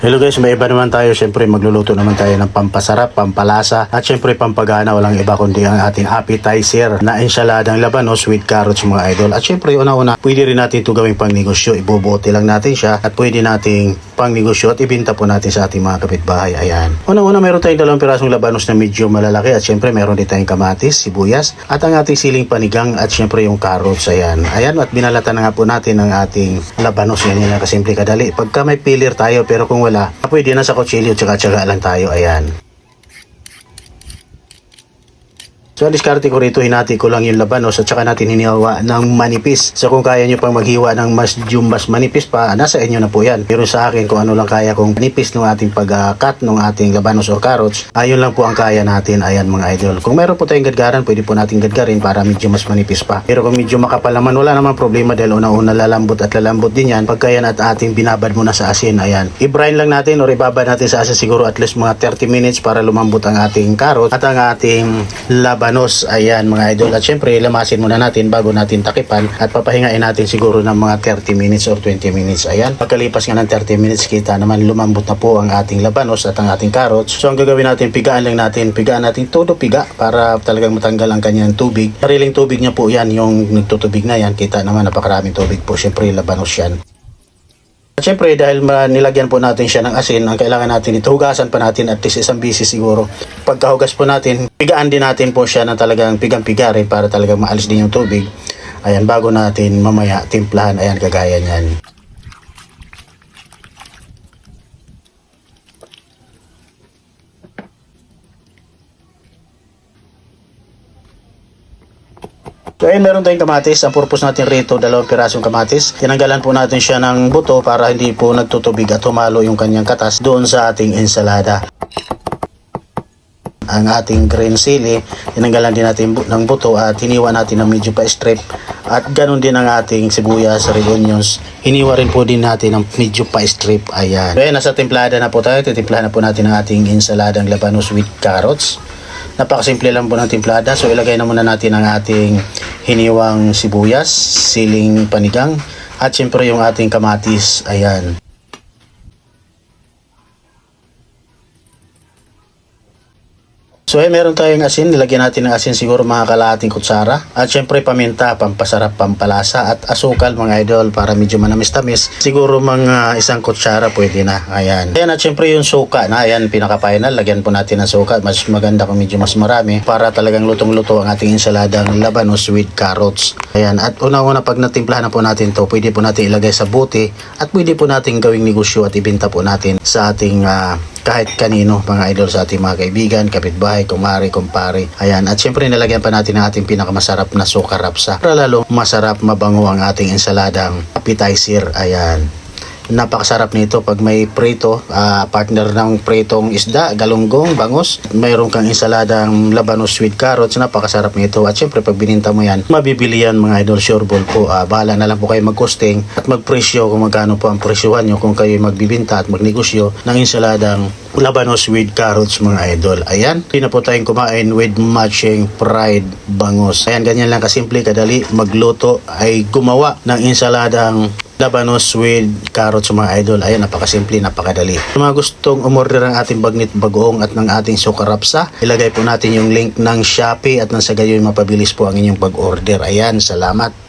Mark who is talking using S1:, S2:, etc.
S1: Hello guys, may iba naman tayo. Siyempre magluluto naman tayo ng pampasarap, pampalasa at siyempre pampagana. Walang iba kundi ang ating appetizer na ensaladang labanos with carrots mga idol. At siyempre una-una, pwede rin natin ito gawing pangnegosyo. Ibubuti lang natin siya at pwede nating pangnegosyo at ibenta po natin sa ating mga kapitbahay. Ayan. Una-una, meron tayong 2 pirasong labanos na medyo malalaki at siyempre meron din tayong kamatis, sibuyas at ang ating siling panigang at siyempre yung carrots. Ayan. Ayan, at binalatan na nga po natin ang ating labanos. Yan lang kasimple kadali. Pagka may peeler tayo pero kung wala, pwede na sa kutsilyo, tsaga-tsaga lang tayo. Ayan. So, diskarte ko rito, hinati ko lang yung labanos at saka natin hiniwa ng manipis. So, kung kaya nyo pang maghiwa ng mas manipis pa, nasa inyo na po yan. Pero sa akin, kung ano lang kaya kung manipis ng ating pag-cut ng ating labanos or carrots, ayun lang po ang kaya natin. Ayan mga idol. Kung meron po tayong gadgaran, pwede po natin gadgarin para medyo mas manipis pa. Pero kung medyo makapal naman, wala naman problema dahil una-una lalambot at lalambot din yan. Pagka yan at ating binabad muna sa asin, ayan. I-brine lang natin or ibabad natin sa asin siguro at least mga 30 minutes para lumambot ang ating carrot at ang ating labanos. Ayan mga idol. At syempre lamasin muna natin bago natin takipan at papahingain natin siguro ng mga 30 minutes or 20 minutes. Ayan. Pagkalipas nga ng 30 minutes, kita naman lumambot na po ang ating labanos at ang ating carrots. So ang gagawin natin, pigaan natin todo piga para talagang matanggal ang kanyang tubig. Sariling tubig niya po yan, yung nagtutubig na yan. Kita naman napakaraming tubig po. Syempre labanos yan. At syempre dahil nilagyan po natin siya ng asin, ang kailangan natin ito, hugasan pa natin at least isang bisis siguro. Pagkahugas po natin, pigaan din natin po siya na talagang pigang-piga rin para talagang maalis din yung tubig. Ayan, bago natin mamaya timplahan, ayan kagaya niyan. So ayun, meron tayong kamatis. Ang purpose natin rito, 2 pirasong kamatis. Tinanggalan po natin siya ng buto para hindi po nagtutubig at humalo yung kanyang katas doon sa ating ensalada. Ang ating green chili, tinanggalan din natin ng buto at hiniwa natin ng medyo pa-strip. At ganun din ang ating sibuyas, red onions. Hiniwa rin po din natin ng medyo pa-strip. Ayan. So ayan, nasa templada na po tayo. Titimplahan na po natin ang ating ensaladang labanos with carrots. Napakasimple lang po ng timplada. So ilagay na muna natin ang ating hiniwang sibuyas, siling panigang at syempre yung ating kamatis. Ayan. So meron tayong asin, nilagyan natin ng asin siguro mga kalahating kutsara. At syempre paminta, pampasarap, pampalasa at asukal mga idol para medyo manamis-tamis. Siguro mga 1 kutsara pwede na. Ayan. Ayan, at syempre yung suka na, ayan pinaka-final, lagyan po natin ng suka. Mas maganda kung medyo mas marami para talagang lutong-luto ang ating ensaladang labanos with carrots. Ayan, at una-una pag natimplahan na po natin to, pwede po natin ilagay sa buti at pwede po natin gawing negosyo at ibenta po natin sa ating kahit kanino mga idol, sa ating mga kaibigan, kapitbahay, kumari, kumpare. Ayan, at syempre nilagyan pa natin ang ating pinakamasarap na suka rapsa para lalo masarap, mabango ang ating ensaladang appetizer. Ayan. Napakasarap nito pag may prito, partner ng pritong isda, galunggong, bangus. Mayroon kang ensaladang labanos with carrots, napakasarap nito. At syempre pag bininta mo yan, mabibili yan mga idol, sureball po. Bahala na lang po kayo mag-costing at mag-presyo kung magkano po ang presyuhan nyo kung kayo magbibinta at magnegosyo ng ensaladang labanos with carrots mga idol. Ayan, hindi na po tayong kumain with matching fried bangus. Ayan, ganyan lang kasimple, kadali magluto ay gumawa ng ensaladang labanos with carrots mga idol. Ayan, napakasimple, napakadali. Kung mga gustong umorder ng ating bagnit bagoong at ng ating suka rapsa, ilagay po natin yung link ng Shopee at nang sa gayon mapabilis po ang inyong pag-order. Ayan, salamat.